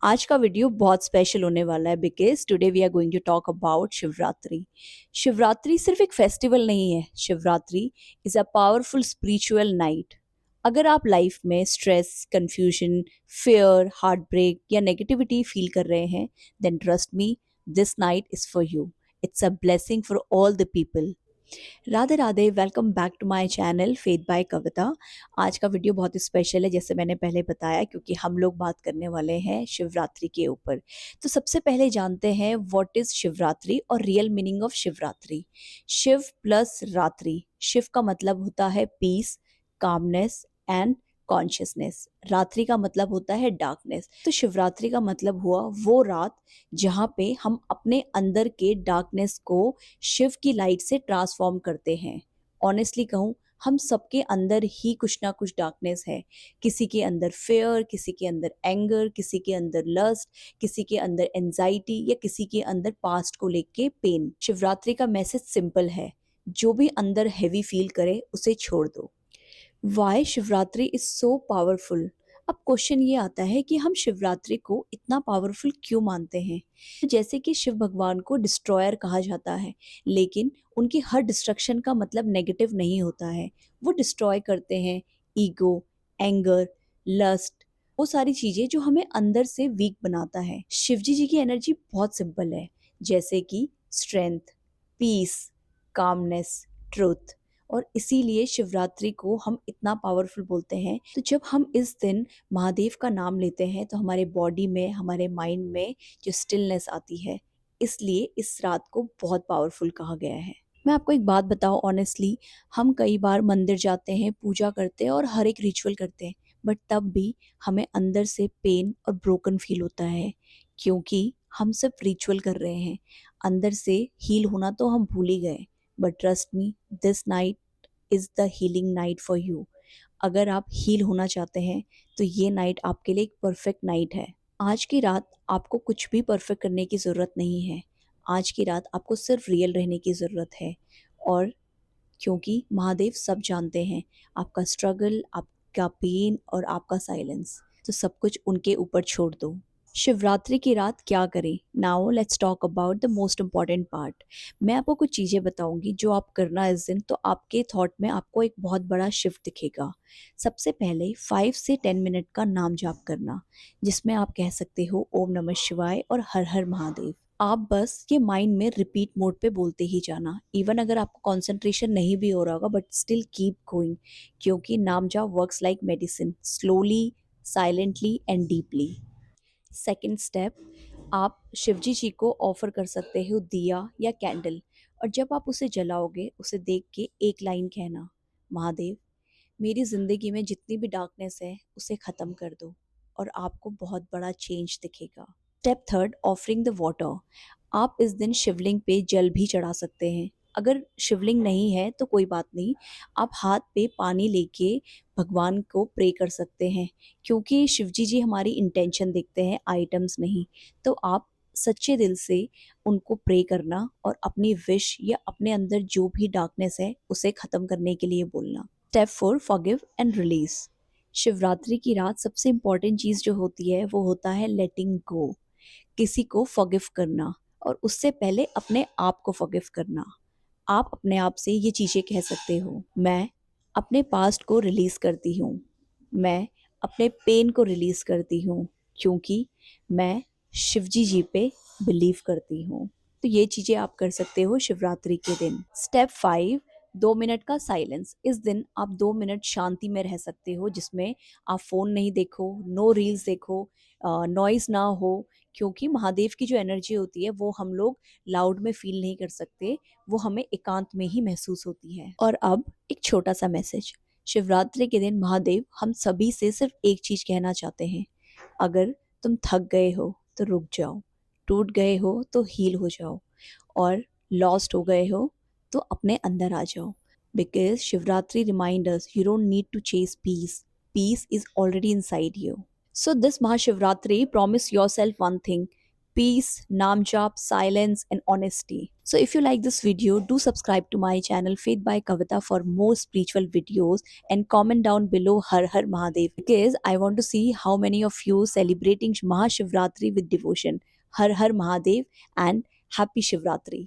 आज का वीडियो बहुत स्पेशल होने वाला है because today we are going to talk about Shivratri. Shivratri सिर्फ एक फेस्टिवल नहीं है। Shivratri is a powerful spiritual night. अगर आप लाइफ में stress, confusion, fear, heart break या नेगेटिविटी फील कर रहे हैं, then trust me, this night is for you. It's a blessing for all the people. Radhe Radhe, welcome back to my channel faith by Kavita. आज का video बहुत ही special है, जैसे मैंने पहले बताया, क्योंकि हम लोग बात करने वाले हैं शिवरात्रि के ऊपर। तो सबसे पहले जानते हैं व्हाट इज शिवरात्रि और real meaning of Shivratri. Shiv plus ratri. Shiv का मतलब होता है पीस, कामनेस एंड कॉन्शियसनेस। रात्रि का मतलब होता है डार्कनेस। तो शिवरात्रि का मतलब हुआ वो रात जहाँ पे हम अपने अंदर के डार्कनेस को शिव की लाइट से ट्रांसफॉर्म करते हैं। ऑनेस्टली कहूँ, हम सबके अंदर ही कुछ ना कुछ डार्कनेस है। किसी के अंदर फेयर, किसी के अंदर एंगर, किसी के अंदर लस्ट, किसी के अंदर एंजाइटी या किसी के अंदर पास्ट को लेके पेन। शिवरात्रि का मैसेज सिंपल है, जो भी अंदर हैवी फील करे उसे छोड़ दो। Why Shivratri is so powerful. अब क्वेश्चन ये आता है कि हम शिवरात्रि को इतना पावरफुल क्यों मानते हैं। जैसे कि शिव भगवान को डिस्ट्रॉयर कहा जाता है, लेकिन उनकी हर डिस्ट्रक्शन का मतलब नेगेटिव नहीं होता है। वो डिस्ट्रॉय करते हैं ईगो, एंगर, लस्ट, वो सारी चीजें जो हमें अंदर से वीक बनाता है। शिवजी जी की एनर्जी बहुत सिंपल है, जैसे कि स्ट्रेंथ, पीस, कामनेस, ट्रुथ। और इसीलिए शिवरात्रि को हम इतना पावरफुल बोलते हैं। तो जब हम इस दिन महादेव का नाम लेते हैं तो हमारे बॉडी में, हमारे माइंड में जो स्टिलनेस आती है, इसलिए इस रात को बहुत पावरफुल कहा गया है। मैं आपको एक बात बताऊं, ऑनेस्टली, हम कई बार मंदिर जाते हैं, पूजा करते हैं और हर एक रिचुअल करते हैं, बट तब भी हमें अंदर से पेन और ब्रोकन फील होता है, क्योंकि हम सिर्फ रिचुअल कर रहे हैं। अंदर से हील होना तो हम भूल ही गए। But trust me, this night is the healing night for you. अगर आप हील होना चाहते हैं तो ये नाइट आपके लिए एक परफेक्ट नाइट है। आज की रात आपको कुछ भी परफेक्ट करने की ज़रूरत नहीं है। आज की रात आपको सिर्फ रियल रहने की ज़रूरत है। और क्योंकि महादेव सब जानते हैं, आपका स्ट्रगल, आपका पेन और आपका साइलेंस, तो सब कुछ उनके ऊपर छोड़ दो। शिवरात्रि की रात क्या करें? Now let's talk about the most important part. मैं आपको कुछ चीज़ें बताऊंगी जो आप करना इस दिन, तो आपके थॉट में आपको एक बहुत बड़ा शिफ्ट दिखेगा। सबसे पहले 5 से 10 मिनट का नाम जाप करना, जिसमें आप कह सकते हो ओम नमः शिवाय और हर हर महादेव। आप बस ये माइंड में रिपीट मोड पे बोलते ही जाना। इवन अगर आपको कंसंट्रेशन नहीं भी हो रहा होगा, बट स्टिल कीप गोइंग, क्योंकि नाम जाप works like medicine, slowly, silently and deeply. Second step, आप शिवजी जी को ऑफर कर सकते हो दिया या कैंडल, और जब आप उसे जलाओगे उसे देख के एक लाइन कहना, महादेव, मेरी ज़िंदगी में जितनी भी डार्कनेस है उसे ख़त्म कर दो, और आपको बहुत बड़ा चेंज दिखेगा। Step third, offering the water. आप इस दिन शिवलिंग पे जल भी चढ़ा सकते हैं। अगर शिवलिंग नहीं है तो कोई बात नहीं, आप हाथ पे पानी लेके भगवान को प्रे कर सकते हैं, क्योंकि शिवजी जी हमारी इंटेंशन देखते हैं, आइटम्स नहीं। तो आप सच्चे दिल से उनको प्रे करना और अपनी विश या अपने अंदर जो भी डार्कनेस है उसे ख़त्म करने के लिए बोलना। Step four, forgive and release. Shivratri की रात सबसे इम्पॉर्टेंट चीज़ जो होती है वो होता है लेटिंग गो। किसी को फॉरगिव करना, और उससे पहले अपने आप को फॉरगिव करना। आप अपने आप से ये चीज़ें कह सकते हो, मैं अपने पास्ट को रिलीज करती हूँ, मैं अपने पेन को रिलीज करती हूँ, क्योंकि मैं शिवजी जी पे बिलीव करती हूँ। तो ये चीज़ें आप कर सकते हो शिवरात्रि के दिन। स्टेप 5, 2 मिनट का साइलेंस। इस दिन आप 2 मिनट शांति में रह सकते हो, जिसमें आप फ़ोन नहीं देखो, नो रील्स देखो, नॉइज़ ना हो, क्योंकि महादेव की जो एनर्जी होती है वो हम लोग लाउड में फील नहीं कर सकते, वो हमें एकांत में ही महसूस होती है। और अब एक छोटा सा मैसेज। शिवरात्रि के दिन महादेव हम सभी से सिर्फ एक चीज़ कहना चाहते हैं, अगर तुम थक गए हो तो रुक जाओ, टूट गए हो तो हील हो जाओ, और लॉस्ट हो गए हो तो अपने अंदर आ जाओ। Because Shivratri reminders you don't need to chase peace, peace is already inside you. So this Mahashivratri, promise yourself one thing, peace, nam jap, silence, and honesty. So if you like this video, do subscribe to my channel Faith by Kavita for more spiritual videos, and comment down below Har Har Mahadev, because I want to see how many of you celebrating Mahashivratri with devotion. Har Har Mahadev and Happy Shivratri.